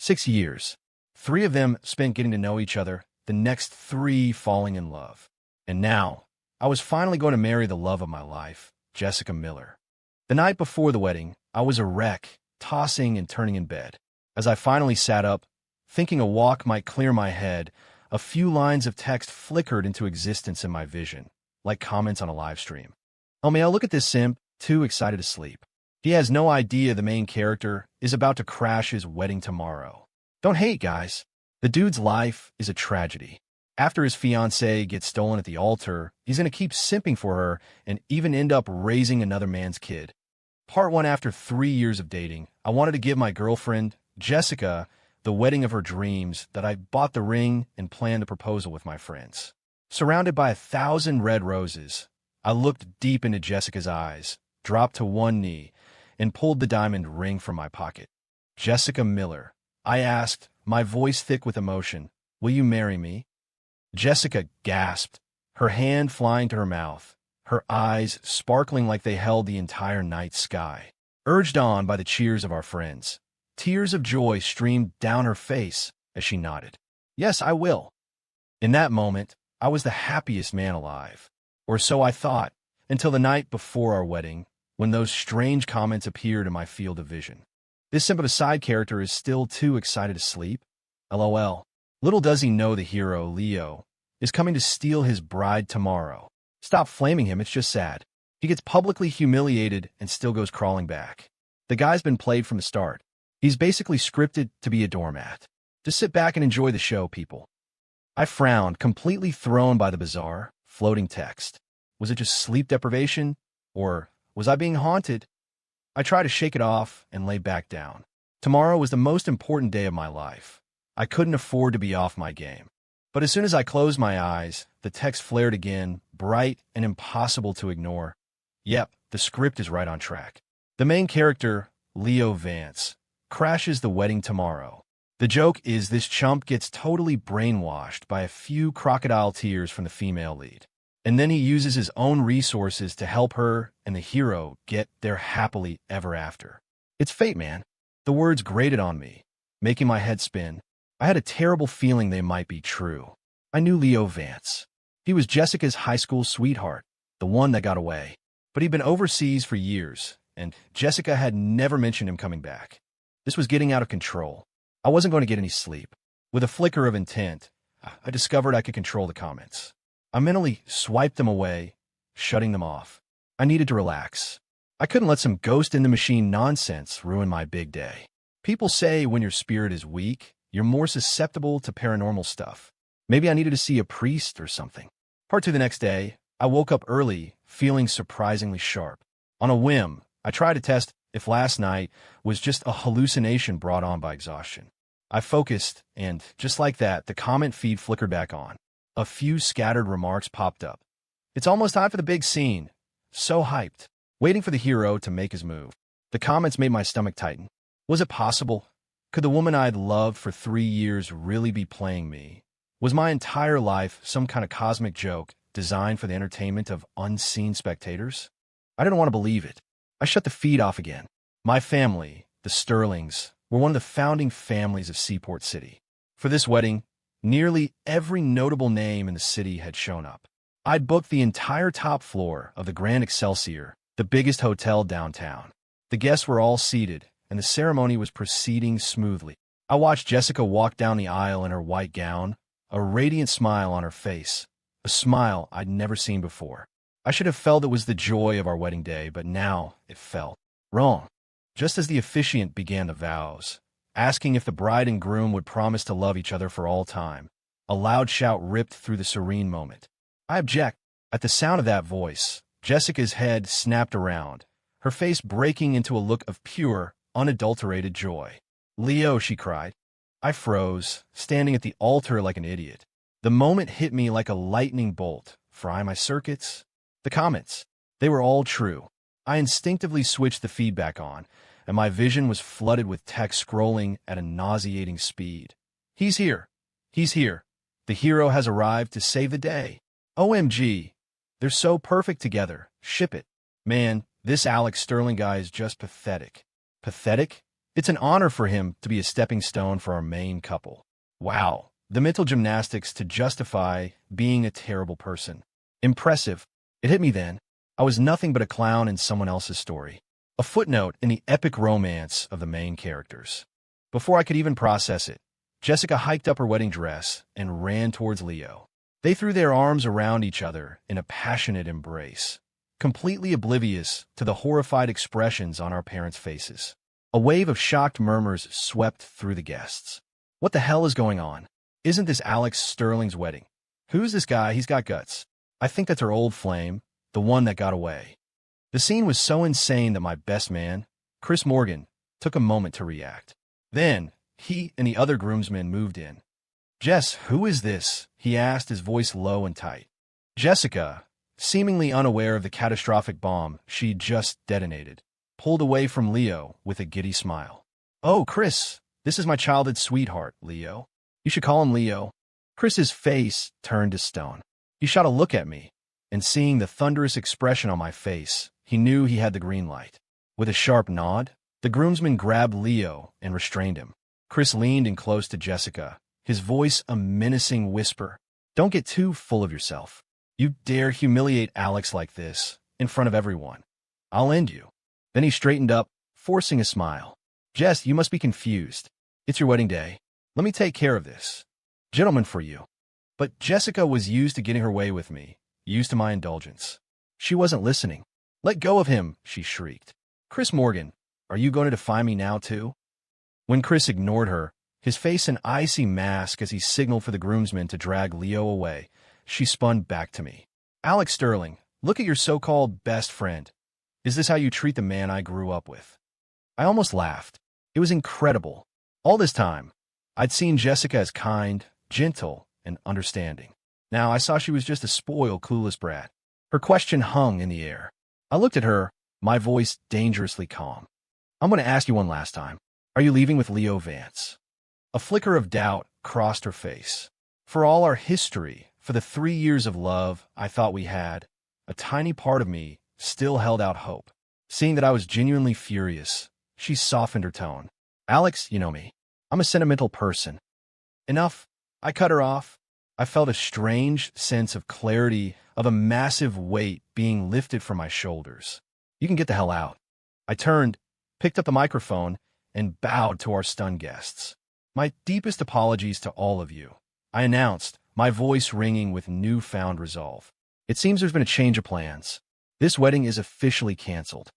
6 years. 3 of them spent getting to know each other, the next 3 falling in love. And now, I was finally going to marry the love of my life, Jessica Miller. The night before the wedding, I was a wreck, tossing and turning in bed. As I finally sat up, thinking a walk might clear my head, a few lines of text flickered into existence in my vision, like comments on a live stream. "Oh man, look at this simp, too excited to sleep. He has no idea the main character is about to crash his wedding tomorrow. Don't hate, guys. The dude's life is a tragedy. After his fiancée gets stolen at the altar, he's going to keep simping for her and even end up raising another man's kid." Part 1. After 3 years of dating, I wanted to give my girlfriend, Jessica, the wedding of her dreams that I bought the ring and planned the proposal with my friends. Surrounded by 1,000 red roses, I looked deep into Jessica's eyes, dropped to one knee, and pulled the diamond ring from my pocket. "Jessica Miller," I asked, my voice thick with emotion, "will you marry me?" Jessica gasped, her hand flying to her mouth, her eyes sparkling like they held the entire night sky. Urged on by the cheers of our friends, tears of joy streamed down her face as she nodded. "Yes, I will." In that moment, I was the happiest man alive. Or so I thought, until the night before our wedding, when those strange comments appeared in my field of vision. "This simp of a side character is still too excited to sleep? LOL. Little does he know the hero, Leo, is coming to steal his bride tomorrow. Stop flaming him, it's just sad. He gets publicly humiliated and still goes crawling back. The guy's been played from the start. He's basically scripted to be a doormat. Just sit back and enjoy the show, people." I frowned, completely thrown by the bizarre, floating text. Was it just sleep deprivation? Or was I being haunted? I tried to shake it off and lay back down. Tomorrow was the most important day of my life. I couldn't afford to be off my game. But as soon as I closed my eyes, the text flared again, bright and impossible to ignore. Yep, the script is right on track. The main character, Leo Vance, crashes the wedding tomorrow. The joke is this chump gets totally brainwashed by a few crocodile tears from the female lead. And then he uses his own resources to help her and the hero get their happily ever after. It's fate, man. The words grated on me, making my head spin. I had a terrible feeling they might be true. I knew Leo Vance. He was Jessica's high school sweetheart, the one that got away. But he'd been overseas for years, and Jessica had never mentioned him coming back. This was getting out of control. I wasn't going to get any sleep. With a flicker of intent, I discovered I could control the comments. I mentally swiped them away, shutting them off. I needed to relax. I couldn't let some ghost-in-the-machine nonsense ruin my big day. People say when your spirit is weak, you're more susceptible to paranormal stuff. Maybe I needed to see a priest or something. Part 2 the next day, I woke up early, feeling surprisingly sharp. On a whim, I tried to test if last night was just a hallucination brought on by exhaustion. I focused, and just like that, the comment feed flickered back on. A few scattered remarks popped up. "It's almost time for the big scene. So hyped. Waiting for the hero to make his move." The comments made my stomach tighten. Was it possible? Could the woman I'd loved for 3 years really be playing me? Was my entire life some kind of cosmic joke designed for the entertainment of unseen spectators? I didn't want to believe it. I shut the feed off again. My family, the Sterlings, were one of the founding families of Seaport City. For this wedding, nearly every notable name in the city had shown up. I'd booked the entire top floor of the Grand Excelsior, the biggest hotel downtown. The guests were all seated, and the ceremony was proceeding smoothly. I watched Jessica walk down the aisle in her white gown, a radiant smile on her face, a smile I'd never seen before. I should have felt it was the joy of our wedding day, but now it felt wrong. Just as the officiant began the vows, asking if the bride and groom would promise to love each other for all time, a loud shout ripped through the serene moment. I object. At the sound of that voice, Jessica's head snapped around, her face breaking into a look of pure, unadulterated joy. "Leo," she cried. I froze, standing at the altar like an idiot. The moment hit me like a lightning bolt, fry my circuits. The comments, they were all true. I instinctively switched the feedback on, and my vision was flooded with text scrolling at a nauseating speed. "He's here. He's here. The hero has arrived to save the day. OMG. They're so perfect together. Ship it. Man, this Alex Sterling guy is just pathetic." Pathetic? It's an honor for him to be a stepping stone for our main couple. Wow, the mental gymnastics to justify being a terrible person. Impressive. It hit me then. I was nothing but a clown in someone else's story. A footnote in the epic romance of the main characters. Before I could even process it, Jessica hiked up her wedding dress and ran towards Leo. They threw their arms around each other in a passionate embrace, completely oblivious to the horrified expressions on our parents' faces. A wave of shocked murmurs swept through the guests. What the hell is going on? Isn't this Alex Sterling's wedding? Who's this guy? He's got guts. I think that's her old flame, the one that got away. The scene was so insane that my best man, Chris Morgan, took a moment to react. Then, he and the other groomsmen moved in. "Jess, who is this?" he asked, his voice low and tight. Jessica, seemingly unaware of the catastrophic bomb she'd just detonated, pulled away from Leo with a giddy smile. "Oh, Chris, this is my childhood sweetheart, Leo. You should call him Leo." Chris's face turned to stone. He shot a look at me, and seeing the thunderous expression on my face, he knew he had the green light. With a sharp nod, the groomsman grabbed Leo and restrained him. Chris leaned in close to Jessica, his voice a menacing whisper. "Don't get too full of yourself. You dare humiliate Alex like this, in front of everyone. I'll end you." Then he straightened up, forcing a smile. "Jess, you must be confused. It's your wedding day. Let me take care of this. Gentleman for you." But Jessica was used to getting her way with me, used to my indulgence. She wasn't listening. "Let go of him," she shrieked. "Chris Morgan, are you going to defy me now, too?" When Chris ignored her, his face an icy mask as he signaled for the groomsmen to drag Leo away, she spun back to me. "Alex Sterling, look at your so-called best friend. Is this how you treat the man I grew up with?" I almost laughed. It was incredible. All this time, I'd seen Jessica as kind, gentle, and understanding. Now I saw she was just a spoiled, clueless brat. Her question hung in the air. I looked at her, my voice dangerously calm. "I'm going to ask you one last time. Are you leaving with Leo Vance?" A flicker of doubt crossed her face. For all our history, for the 3 years of love I thought we had, a tiny part of me still held out hope. Seeing that I was genuinely furious, she softened her tone. "Alex, you know me. I'm a sentimental person." "Enough." I cut her off. I felt a strange sense of clarity, of a massive weight being lifted from my shoulders. "You can get the hell out." I turned, picked up the microphone, and bowed to our stunned guests. "My deepest apologies to all of you," I announced, my voice ringing with newfound resolve. "It seems there's been a change of plans. This wedding is officially canceled.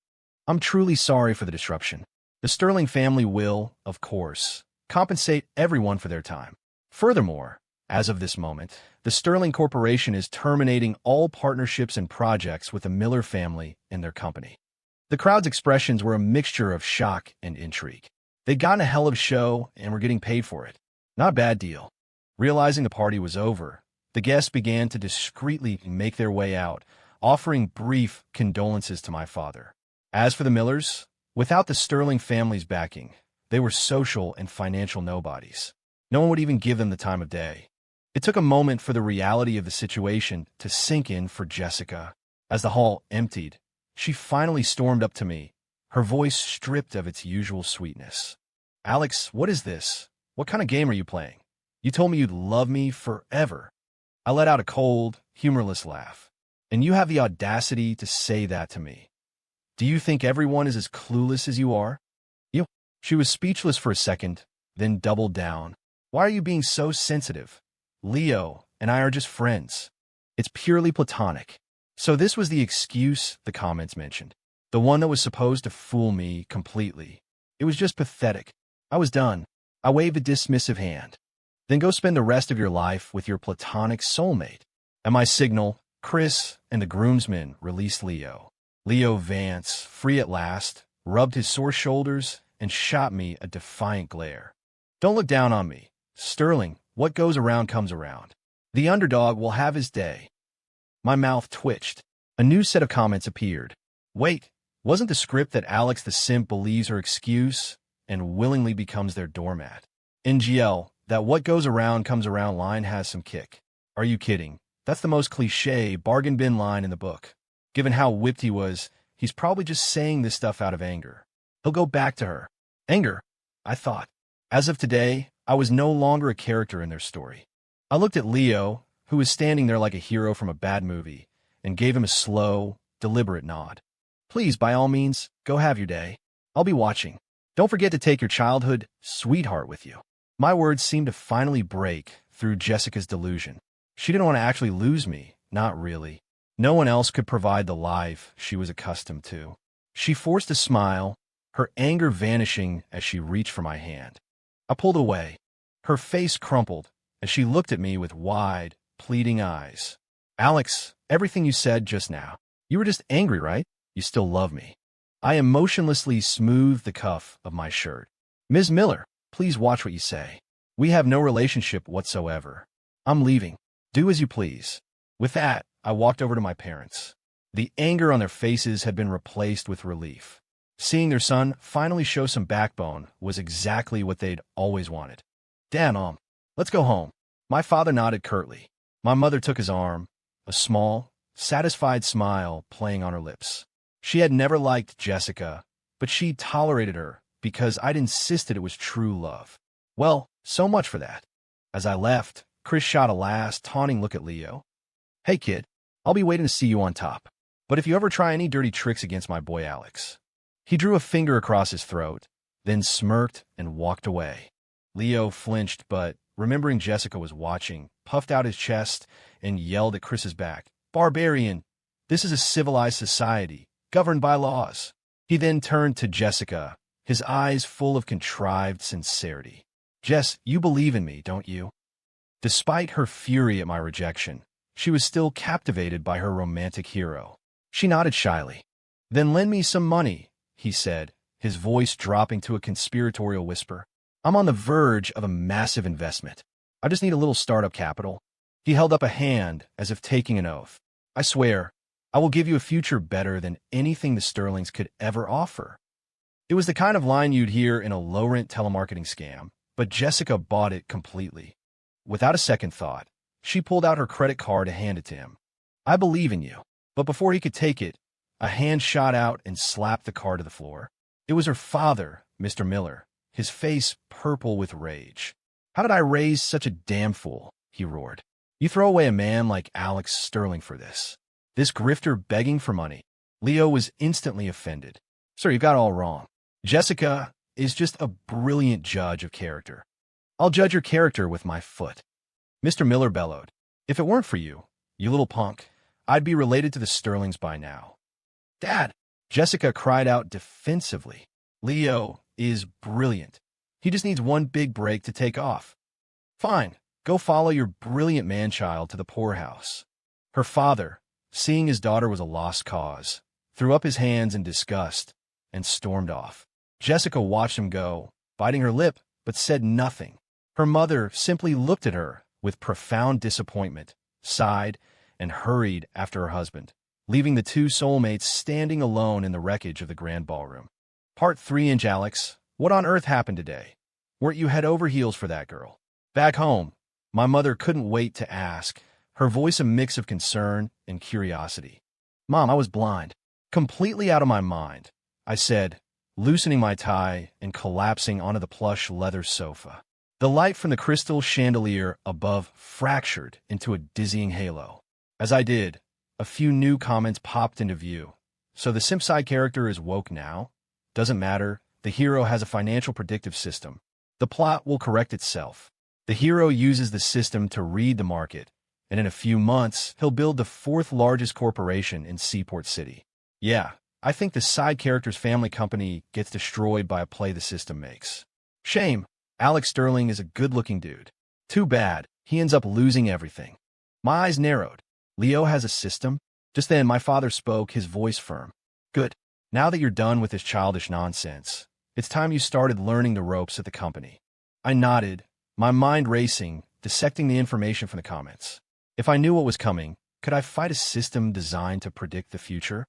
I'm truly sorry for the disruption. The Sterling family will, of course, compensate everyone for their time. Furthermore, as of this moment, the Sterling Corporation is terminating all partnerships and projects with the Miller family and their company." The crowd's expressions were a mixture of shock and intrigue. They'd gotten a hell of a show and were getting paid for it. Not a bad deal. Realizing the party was over, the guests began to discreetly make their way out, offering brief condolences to my father. As for the Millers, without the Sterling family's backing, they were social and financial nobodies. No one would even give them the time of day. It took a moment for the reality of the situation to sink in for Jessica. As the hall emptied, she finally stormed up to me, her voice stripped of its usual sweetness. "Alex, what is this? What kind of game are you playing? You told me you'd love me forever." I let out a cold, humorless laugh. "And you have the audacity to say that to me? Do you think everyone is as clueless as you are?" You. She was speechless for a second, then doubled down. "Why are you being so sensitive? Leo and I are just friends. It's purely platonic." So this was the excuse the comments mentioned. The one that was supposed to fool me completely. It was just pathetic. I was done. I waved a dismissive hand. "Then go spend the rest of your life with your platonic soulmate." At my signal, Chris and the groomsmen released Leo. Leo Vance, free at last, rubbed his sore shoulders and shot me a defiant glare. "Don't look down on me. Sterling, what goes around comes around. The underdog will have his day." My mouth twitched. A new set of comments appeared. Wait, wasn't the script that Alex the simp believes her excuse and willingly becomes their doormat? NGL, that what goes around comes around line has some kick. Are you kidding? That's the most cliché bargain bin line in the book. Given how whipped he was, he's probably just saying this stuff out of anger. He'll go back to her. Anger, I thought. As of today, I was no longer a character in their story. I looked at Leo, who was standing there like a hero from a bad movie, and gave him a slow, deliberate nod. Please, by all means, go have your day. I'll be watching. Don't forget to take your childhood sweetheart with you. My words seemed to finally break through Jessica's delusion. She didn't want to actually lose me, not really. No one else could provide the life she was accustomed to. She forced a smile, her anger vanishing as she reached for my hand. I pulled away. Her face crumpled as she looked at me with wide, pleading eyes. Alex, everything you said just now. You were just angry, right? You still love me. I emotionlessly smoothed the cuff of my shirt. Ms. Miller, please watch what you say. We have no relationship whatsoever. I'm leaving. Do as you please. With that, I walked over to my parents. The anger on their faces had been replaced with relief. Seeing their son finally show some backbone was exactly what they'd always wanted. Dad, let's go home. My father nodded curtly. My mother took his arm, a small, satisfied smile playing on her lips. She had never liked Jessica, but she tolerated her because I'd insisted it was true love. Well, so much for that. As I left, Chris shot a last, taunting look at Leo. Hey, kid, I'll be waiting to see you on top. But if you ever try any dirty tricks against my boy Alex. He drew a finger across his throat, then smirked and walked away. Leo flinched, but, remembering Jessica was watching, puffed out his chest and yelled at Chris's back, Barbarian! This is a civilized society, governed by laws. He then turned to Jessica, his eyes full of contrived sincerity. Jess, you believe in me, don't you? Despite her fury at my rejection, she was still captivated by her romantic hero. She nodded shyly. Then lend me some money, he said, his voice dropping to a conspiratorial whisper. I'm on the verge of a massive investment. I just need a little startup capital. He held up a hand as if taking an oath. I swear, I will give you a future better than anything the Sterlings could ever offer. It was the kind of line you'd hear in a low-rent telemarketing scam, but Jessica bought it completely. Without a second thought, she pulled out her credit card to hand it to him. I believe in you. But before he could take it, a hand shot out and slapped the card to the floor. It was her father, Mr. Miller, his face purple with rage. How did I raise such a damn fool? He roared. You throw away a man like Alex Sterling for this. This grifter begging for money. Leo was instantly offended. Sir, you've got it all wrong. Jessica is just a brilliant judge of character. I'll judge your character with my foot. Mr. Miller bellowed. If it weren't for you, you little punk, I'd be related to the Sterlings by now. Dad, Jessica cried out defensively. Leo is brilliant. He just needs one big break to take off. Fine, go follow your brilliant man-child to the poorhouse. Her father, seeing his daughter was a lost cause, threw up his hands in disgust and stormed off. Jessica watched him go, biting her lip, but said nothing. Her mother simply looked at her with profound disappointment, sighed, and hurried after her husband, leaving the two soulmates standing alone in the wreckage of the grand ballroom. Part 3 Inch Alex, what on earth happened today? Weren't you head over heels for that girl? Back home, my mother couldn't wait to ask, her voice a mix of concern and curiosity. Mom, I was blind. Completely out of my mind, I said, loosening my tie and collapsing onto the plush leather sofa. The light from the crystal chandelier above fractured into a dizzying halo. As I did, a few new comments popped into view. So the Simpside character is woke now? Doesn't matter. The hero has a financial predictive system. The plot will correct itself. The hero uses the system to read the market, and in a few months, he'll build the 4th largest corporation in Seaport City. Yeah, I think the side character's family company gets destroyed by a play the system makes. Shame. Alex Sterling is a good-looking dude. Too bad. He ends up losing everything. My eyes narrowed. Leo has a system? Just then, my father spoke, his voice firm. Good. Now that you're done with this childish nonsense, it's time you started learning the ropes at the company. I nodded, my mind racing, dissecting the information from the comments. If I knew what was coming, could I fight a system designed to predict the future?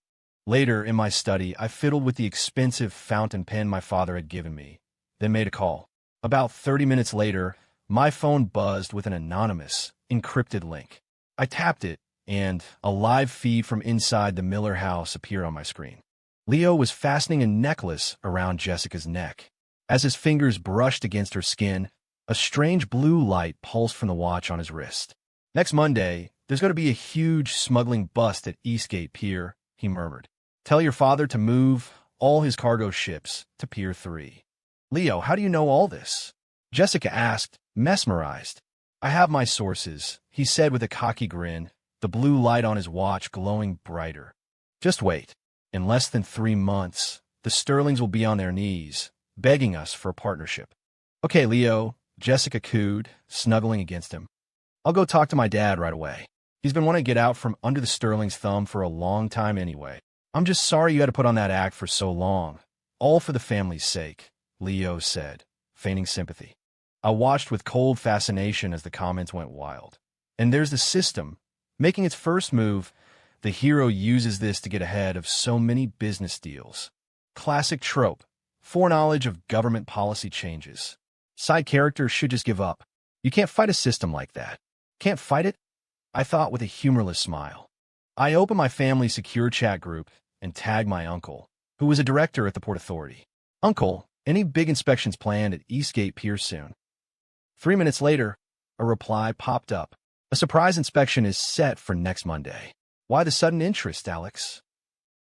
Later, in my study, I fiddled with the expensive fountain pen my father had given me, then made a call. About 30 minutes later, my phone buzzed with an anonymous, encrypted link. I tapped it, and a live feed from inside the Miller house appeared on my screen. Leo was fastening a necklace around Jessica's neck. As his fingers brushed against her skin, a strange blue light pulsed from the watch on his wrist. "Next Monday, there's going to be a huge smuggling bust at Eastgate Pier," he murmured. "Tell your father to move all his cargo ships to Pier 3. "Leo, how do you know all this?" Jessica asked, mesmerized. "I have my sources," he said with a cocky grin, the blue light on his watch glowing brighter. "Just wait. In less than 3 months, the Sterlings will be on their knees, begging us for a partnership." "Okay, Leo," Jessica cooed, snuggling against him. "I'll go talk to my dad right away. He's been wanting to get out from under the Sterling's thumb for a long time anyway. I'm just sorry you had to put on that act for so long. All for the family's sake," Leo said, feigning sympathy. I watched with cold fascination as the comments went wild. And there's the system. Making its first move, the hero uses this to get ahead of so many business deals. Classic trope. Foreknowledge of government policy changes. Side characters should just give up. You can't fight a system like that. Can't fight it? I thought with a humorless smile. I opened my family's secure chat group and tagged my uncle, who was a director at the Port Authority. "Uncle, any big inspections planned at Eastgate Pier soon?" 3 minutes later, a reply popped up. "A surprise inspection is set for next Monday." "Why the sudden interest, Alex?"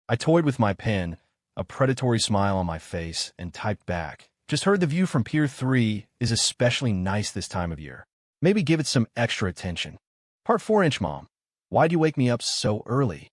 I toyed with my pen, a predatory smile on my face, and typed back. "Just heard the view from Pier 3 is especially nice this time of year. Maybe give it some extra attention." Part 4-inch mom. Why'd you wake me up so early?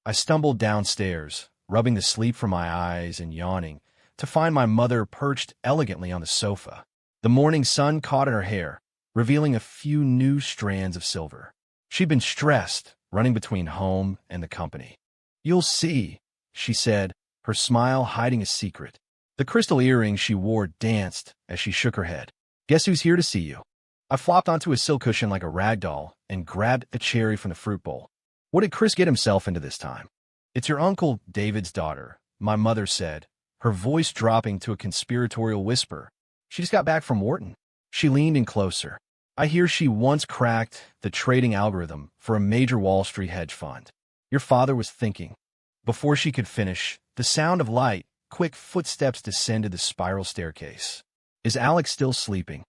I stumbled downstairs, rubbing the sleep from my eyes and yawning, to find my mother perched elegantly on the sofa. The morning sun caught at her hair, revealing a few new strands of silver. She'd been stressed, running between home and the company. "You'll see," she said, her smile hiding a secret. The crystal earrings she wore danced as she shook her head. "Guess who's here to see you?" I flopped onto a silk cushion like a rag doll and grabbed a cherry from the fruit bowl. What did Chris get himself into this time? "It's your uncle David's daughter," my mother said, her voice dropping to a conspiratorial whisper. "She just got back from Wharton." She leaned in closer. "I hear she once cracked the trading algorithm for a major Wall Street hedge fund." Your father was thinking. Before she could finish, the sound of light, quick footsteps descended the spiral staircase. "Is Alex still sleeping?"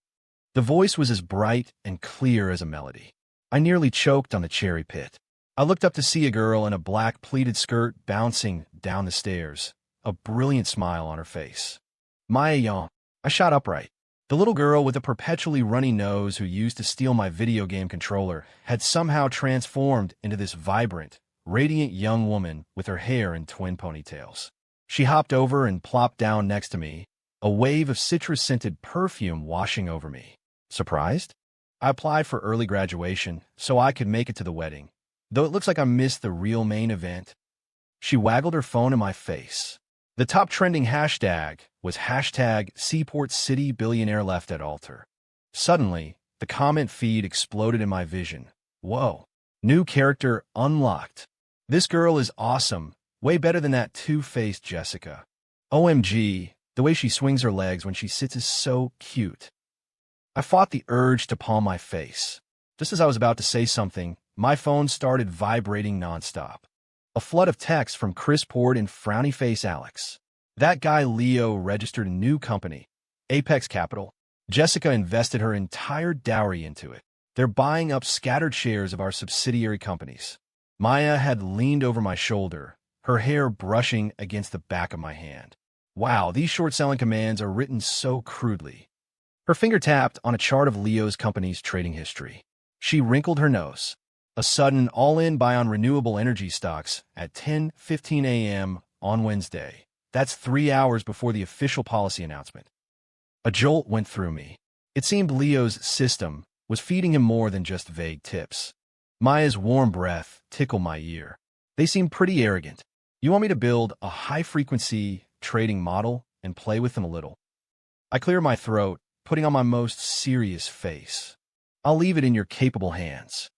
The voice was as bright and clear as a melody. I nearly choked on the cherry pit. I looked up to see a girl in a black pleated skirt bouncing down the stairs, a brilliant smile on her face. "Maya Young." I shot upright. The little girl with a perpetually runny nose who used to steal my video game controller had somehow transformed into this vibrant, radiant young woman with her hair in twin ponytails. She hopped over and plopped down next to me, a wave of citrus-scented perfume washing over me. Surprised? I applied for early graduation so I could make it to the wedding, though it looks like I missed the real main event. She waggled her phone in my face. The top trending hashtag was hashtag Seaport City Billionaire Left at Altar. Suddenly, the comment feed exploded in my vision. Whoa. New character unlocked. This girl is awesome. Way better than that two-faced Jessica. OMG, the way she swings her legs when she sits is so cute. I fought the urge to palm my face. Just as I was about to say something, my phone started vibrating nonstop. A flood of texts from Chris poured in frowny face Alex. That guy Leo registered a new company, Apex Capital. Jessica invested her entire dowry into it. They're buying up scattered shares of our subsidiary companies. Maya had leaned over my shoulder, her hair brushing against the back of my hand. Wow, these short-selling commands are written so crudely. Her finger tapped on a chart of Leo's company's trading history. She wrinkled her nose. A sudden all-in buy on renewable energy stocks at 10:15 a.m. on Wednesday. That's 3 hours before the official policy announcement. A jolt went through me. It seemed Leo's system was feeding him more than just vague tips. Maya's warm breath tickled my ear. They seem pretty arrogant. You want me to build a high-frequency trading model and play with them a little? I cleared my throat, putting on my most serious face. I'll leave it in your capable hands.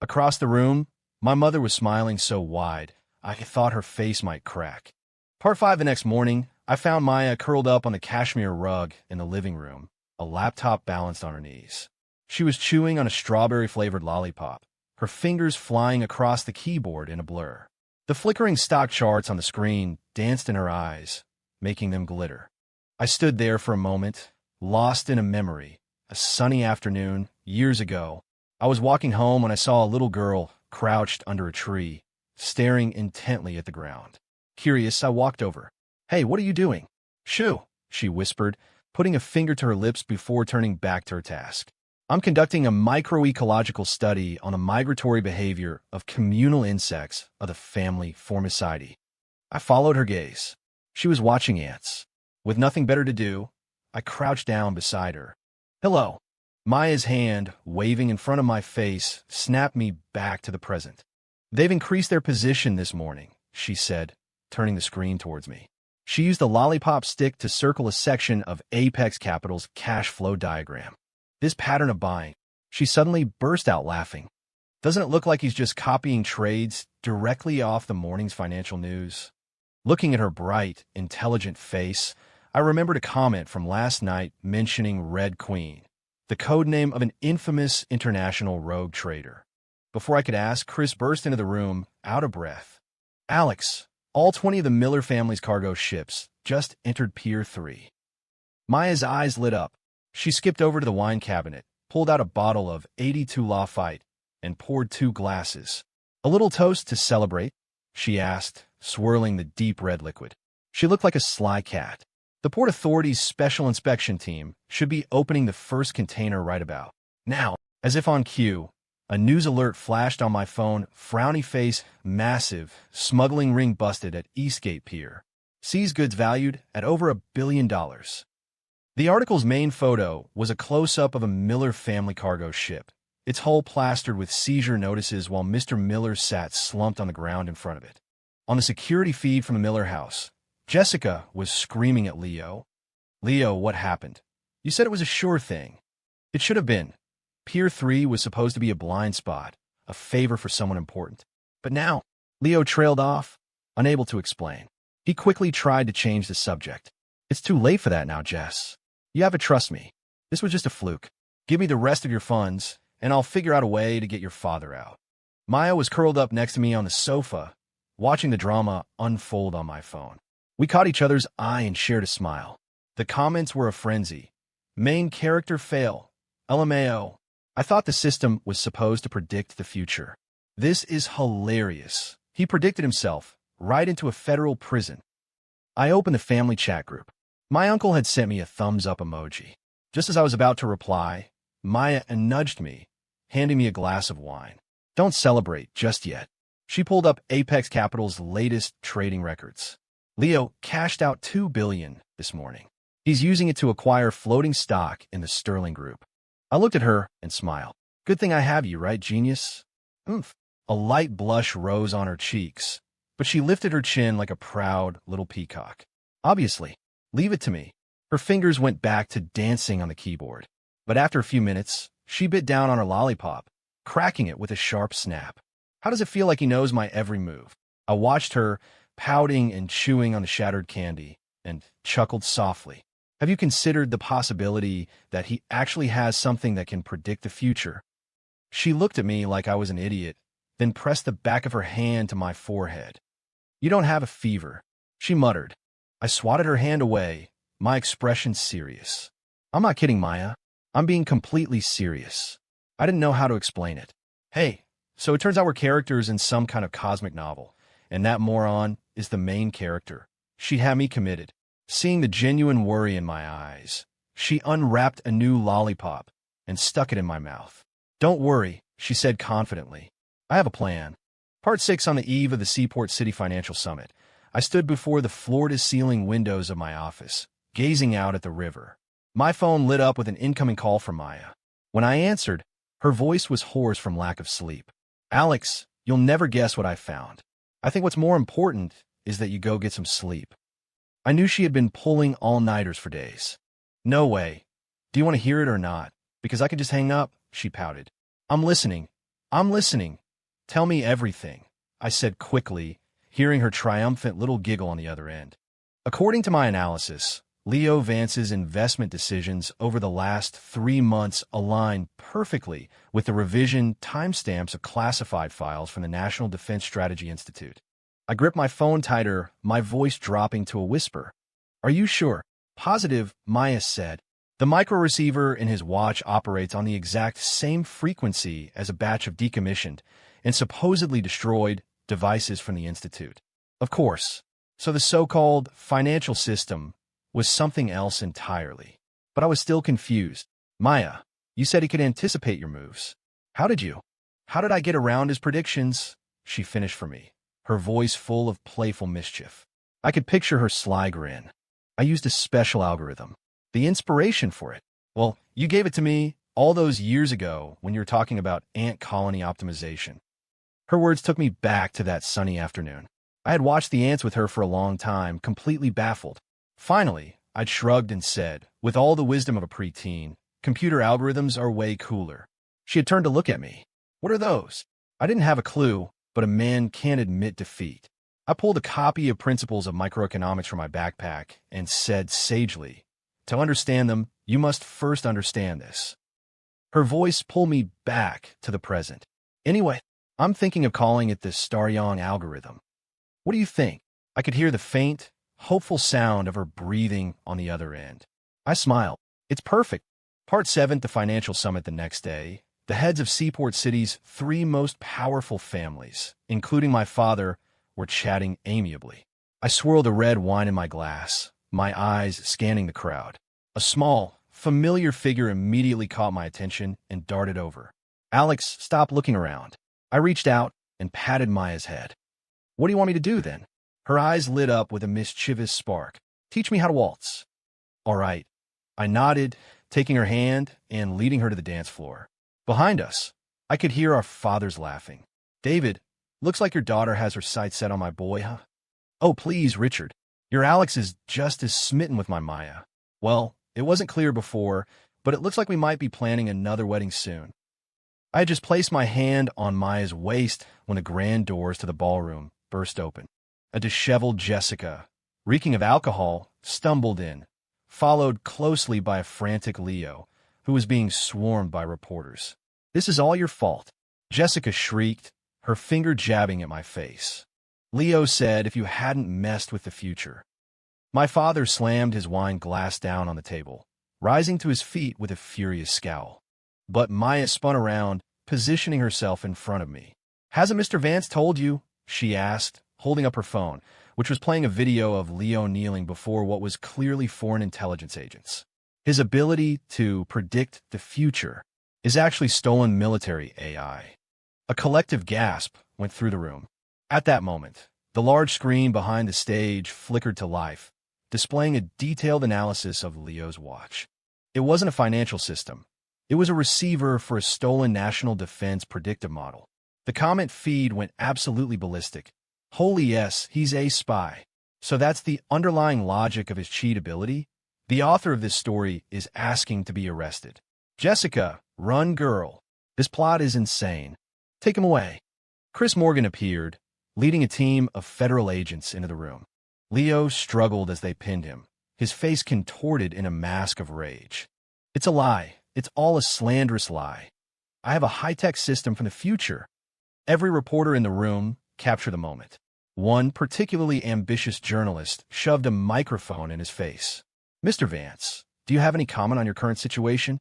Across the room, my mother was smiling so wide, I thought her face might crack. Part 5 the next morning, I found Maya curled up on the cashmere rug in the living room, a laptop balanced on her knees. She was chewing on a strawberry-flavored lollipop, her fingers flying across the keyboard in a blur. The flickering stock charts on the screen danced in her eyes, making them glitter. I stood there for a moment, lost in a memory. A sunny afternoon, years ago. I was walking home when I saw a little girl crouched under a tree, staring intently at the ground. Curious, I walked over. "Hey, what are you doing?" "Shoo," she whispered, putting a finger to her lips before turning back to her task. "I'm conducting a microecological study on the migratory behavior of communal insects of the family Formicidae." I followed her gaze. She was watching ants. With nothing better to do, I crouched down beside her. "Hello." Maya's hand, waving in front of my face, snapped me back to the present. "They've increased their position this morning," she said, turning the screen towards me. She used a lollipop stick to circle a section of Apex Capital's cash flow diagram. "This pattern of buying." She suddenly burst out laughing. "Doesn't it look like he's just copying trades directly off the morning's financial news?" Looking at her bright, intelligent face, I remembered a comment from last night mentioning Red Queen, the code name of an infamous international rogue trader. Before I could ask, Chris burst into the room, out of breath. "Alex, all 20 of the Miller family's cargo ships just entered Pier 3. Maya's eyes lit up. She skipped over to the wine cabinet, pulled out a bottle of 82 Lafite, and poured 2 glasses. "A little toast to celebrate?" she asked, swirling the deep red liquid. She looked like a sly cat. "The Port Authority's special inspection team should be opening the first container right about now." As if on cue, a news alert flashed on my phone. Frowny face, massive, smuggling ring busted at Eastgate Pier. Seized goods valued at over $1 billion. The article's main photo was a close-up of a Miller family cargo ship, its hull plastered with seizure notices while Mr. Miller sat slumped on the ground in front of it. On the security feed from the Miller house, Jessica was screaming at Leo. "Leo, what happened? You said it was a sure thing." "It should have been. Pier 3 was supposed to be a blind spot, a favor for someone important. But now," Leo trailed off, unable to explain. He quickly tried to change the subject. "It's too late for that now, Jess. You have to trust me. This was just a fluke. Give me the rest of your funds, and I'll figure out a way to get your father out." Maya was curled up next to me on the sofa, watching the drama unfold on my phone. We caught each other's eye and shared a smile. The comments were a frenzy. "Main character fail. LMAO. I thought the system was supposed to predict the future. This is hilarious." He predicted himself right into a federal prison. I opened the family chat group. My uncle had sent me a thumbs-up emoji. Just as I was about to reply, Maya nudged me, handing me a glass of wine. "Don't celebrate just yet." She pulled up Apex Capital's latest trading records. "Leo cashed out $2 billion this morning. He's using it to acquire floating stock in the Sterling Group." I looked at her and smiled. "Good thing I have you, right, genius?" "Oomph." A light blush rose on her cheeks, but she lifted her chin like a proud little peacock. "Obviously. Leave it to me." Her fingers went back to dancing on the keyboard. But after a few minutes, she bit down on her lollipop, cracking it with a sharp snap. "How does it feel like he knows my every move?" I watched her, pouting and chewing on the shattered candy, and chuckled softly. "Have you considered the possibility that he actually has something that can predict the future?" She looked at me like I was an idiot, then pressed the back of her hand to my forehead. "You don't have a fever," she muttered. I swatted her hand away, my expression serious. "I'm not kidding, Maya. I'm being completely serious." I didn't know how to explain it. "Hey, so it turns out we're characters in some kind of cosmic novel, and that moron is the main character." She had me committed. Seeing the genuine worry in my eyes, she unwrapped a new lollipop and stuck it in my mouth. "Don't worry," she said confidently. "I have a plan." Part 6. On the eve of the Seaport City Financial Summit, I stood before the floor-to-ceiling windows of my office, gazing out at the river. My phone lit up with an incoming call from Maya. When I answered, her voice was hoarse from lack of sleep. "Alex, you'll never guess what I found. I think what's more important is that you go get some sleep." I knew she had been pulling all-nighters for days. "No way. Do you want to hear it or not? Because I could just hang up," she pouted. I'm listening. Tell me everything," I said quickly, hearing her triumphant little giggle on the other end. According to my analysis, Leo Vance's investment decisions over the last 3 months align perfectly with the revision timestamps of classified files from the National Defense Strategy Institute. I gripped my phone tighter, my voice dropping to a whisper. "Are you sure?" Positive, Maya said. The micro-receiver in his watch operates on the exact same frequency as a batch of decommissioned and supposedly destroyed devices from the Institute. Of course. So the so-called financial system was something else entirely. But I was still confused. Maya, you said he could anticipate your moves. How did you? How did I get around his predictions? She finished for me, her voice full of playful mischief. I could picture her sly grin. I used a special algorithm. The inspiration for it. Well, you gave it to me all those years ago when you were talking about ant colony optimization. Her words took me back to that sunny afternoon. I had watched the ants with her for a long time, completely baffled. Finally, I'd shrugged and said, with all the wisdom of a preteen, computer algorithms are way cooler. She had turned to look at me. What are those? I didn't have a clue, but a man can't admit defeat. I pulled a copy of Principles of Microeconomics from my backpack and said sagely, to understand them, you must first understand this. Her voice pulled me back to the present. Anyway, I'm thinking of calling it the Staryoung algorithm. What do you think? I could hear the faint, hopeful sound of her breathing on the other end. I smiled. It's perfect. Part 7, the financial summit the next day. The heads of Seaport City's 3 most powerful families, including my father, were chatting amiably. I swirled a red wine in my glass, my eyes scanning the crowd. A small, familiar figure immediately caught my attention and darted over. Alex, stop looking around. I reached out and patted Maya's head. What do you want me to do then? Her eyes lit up with a mischievous spark. Teach me how to waltz. All right. I nodded, taking her hand and leading her to the dance floor. Behind us, I could hear our fathers laughing. David, looks like your daughter has her sights set on my boy, huh? Oh, please, Richard. Your Alex is just as smitten with my Maya. Well, it wasn't clear before, but it looks like we might be planning another wedding soon. I had just placed my hand on Maya's waist when the grand doors to the ballroom burst open. A disheveled Jessica, reeking of alcohol, stumbled in, followed closely by a frantic Leo, who was being swarmed by reporters. This is all your fault, Jessica shrieked, her finger jabbing at my face. Leo said if you hadn't messed with the future. My father slammed his wine glass down on the table, rising to his feet with a furious scowl. But Maya spun around, positioning herself in front of me. Hasn't Mr. Vance told you? She asked, holding up her phone, which was playing a video of Leo kneeling before what was clearly foreign intelligence agents. His ability to predict the future is actually stolen military AI. A collective gasp went through the room. At that moment, the large screen behind the stage flickered to life, displaying a detailed analysis of Leo's watch. It wasn't a financial system. It was a receiver for a stolen national defense predictive model. The comment feed went absolutely ballistic. Holy yes, he's a spy. So that's the underlying logic of his cheat ability? The author of this story is asking to be arrested. Jessica, run girl. This plot is insane. Take him away. Chris Morgan appeared, leading a team of federal agents into the room. Leo struggled as they pinned him, his face contorted in a mask of rage. It's a lie. It's all a slanderous lie. I have a high-tech system from the future. Every reporter in the room captured the moment. One particularly ambitious journalist shoved a microphone in his face. Mr. Vance, do you have any comment on your current situation?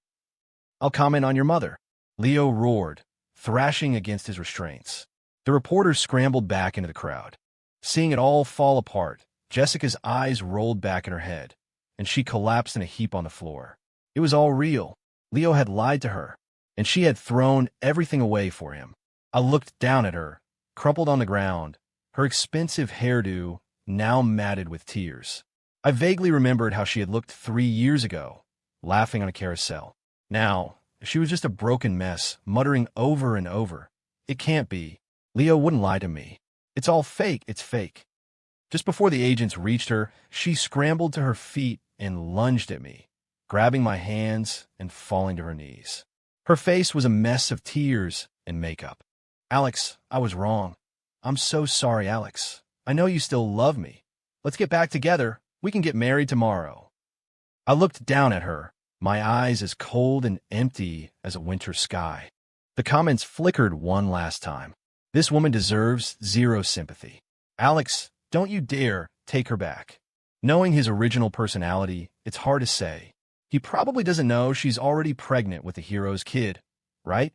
I'll comment on your mother. Leo roared, thrashing against his restraints. The reporters scrambled back into the crowd. Seeing it all fall apart, Jessica's eyes rolled back in her head, and she collapsed in a heap on the floor. It was all real. Leo had lied to her, and she had thrown everything away for him. I looked down at her, crumpled on the ground, her expensive hairdo now matted with tears. I vaguely remembered how she had looked 3 years ago, laughing on a carousel. Now, she was just a broken mess, muttering over and over, "It can't be. Leo wouldn't lie to me. It's all fake, it's fake." Just before the agents reached her, she scrambled to her feet and lunged at me, grabbing my hands and falling to her knees. Her face was a mess of tears and makeup. "Alex, I was wrong. I'm so sorry, Alex. I know you still love me. Let's get back together. We can get married tomorrow." I looked down at her, my eyes as cold and empty as a winter sky. The comments flickered one last time. This woman deserves zero sympathy. "Alex, don't you dare take her back. Knowing his original personality, it's hard to say. He probably doesn't know she's already pregnant with the hero's kid, right?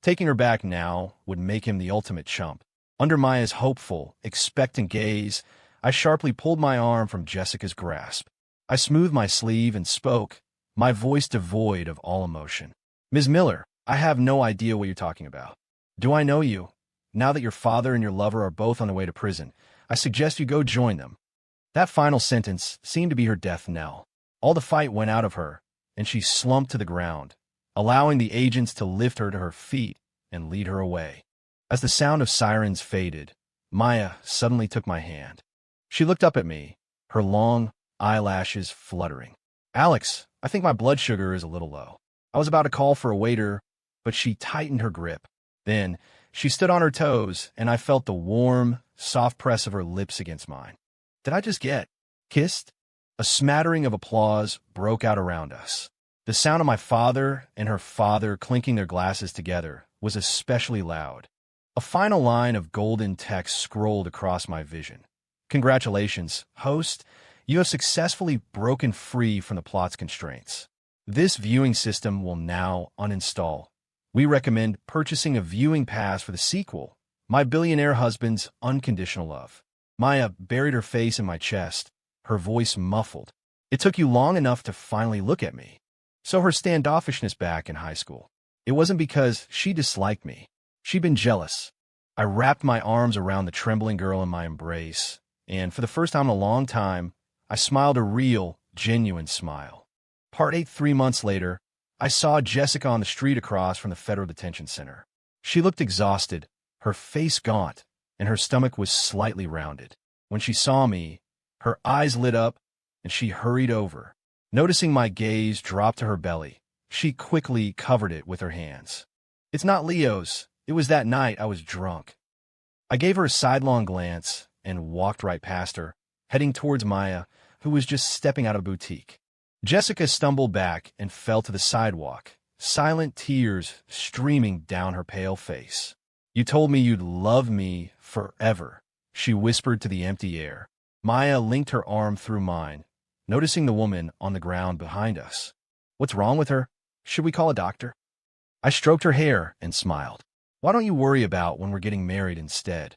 Taking her back now would make him the ultimate chump. Under Maya's hopeful, expectant gaze, I sharply pulled my arm from Jessica's grasp. I smoothed my sleeve and spoke, my voice devoid of all emotion. Ms. Miller, I have no idea what you're talking about. Do I know you? Now that your father and your lover are both on their way to prison, I suggest you go join them. That final sentence seemed to be her death knell. All the fight went out of her, and she slumped to the ground, allowing the agents to lift her to her feet and lead her away. As the sound of sirens faded, Maya suddenly took my hand. She looked up at me, her long eyelashes fluttering. Alex, I think my blood sugar is a little low. I was about to call for a waiter, but she tightened her grip. Then she stood on her toes, and I felt the warm, soft press of her lips against mine. Did I just get kissed? A smattering of applause broke out around us. The sound of my father and her father clinking their glasses together was especially loud. A final line of golden text scrolled across my vision. Congratulations, host. You have successfully broken free from the plot's constraints. This viewing system will now uninstall. We recommend purchasing a viewing pass for the sequel, My Billionaire Husband's Unconditional Love. Maya buried her face in my chest, her voice muffled. It took you long enough to finally look at me. So her standoffishness back in high school. It wasn't because she disliked me. She'd been jealous. I wrapped my arms around the trembling girl in my embrace, and for the first time in a long time, I smiled a real, genuine smile. Part 8 3 months later, I saw Jessica on the street across from the federal detention center. She looked exhausted, her face gaunt, and her stomach was slightly rounded. When she saw me, her eyes lit up, and she hurried over. Noticing my gaze drop to her belly, she quickly covered it with her hands. It's not Leo's. It was that night I was drunk. I gave her a sidelong glance and walked right past her, heading towards Maya, who was just stepping out of a boutique. Jessica stumbled back and fell to the sidewalk, silent tears streaming down her pale face. You told me you'd love me forever, she whispered to the empty air. Maya linked her arm through mine, noticing the woman on the ground behind us. What's wrong with her? Should we call a doctor? I stroked her hair and smiled. Why don't you worry about when we're getting married instead?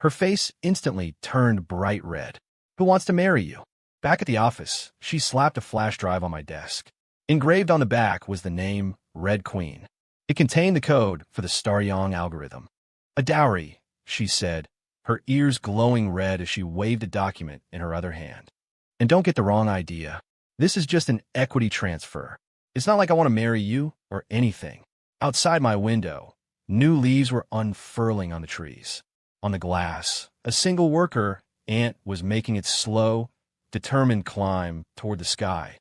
Her face instantly turned bright red. Who wants to marry you? Back at the office, she slapped a flash drive on my desk. Engraved on the back was the name Red Queen. It contained the code for the Star Young algorithm. A dowry, she said, her ears glowing red as she waved a document in her other hand. And don't get the wrong idea. This is just an equity transfer. It's not like I want to marry you or anything. Outside my window, new leaves were unfurling on the trees. On the glass, a single worker ant was making its slow, determined climb toward the sky.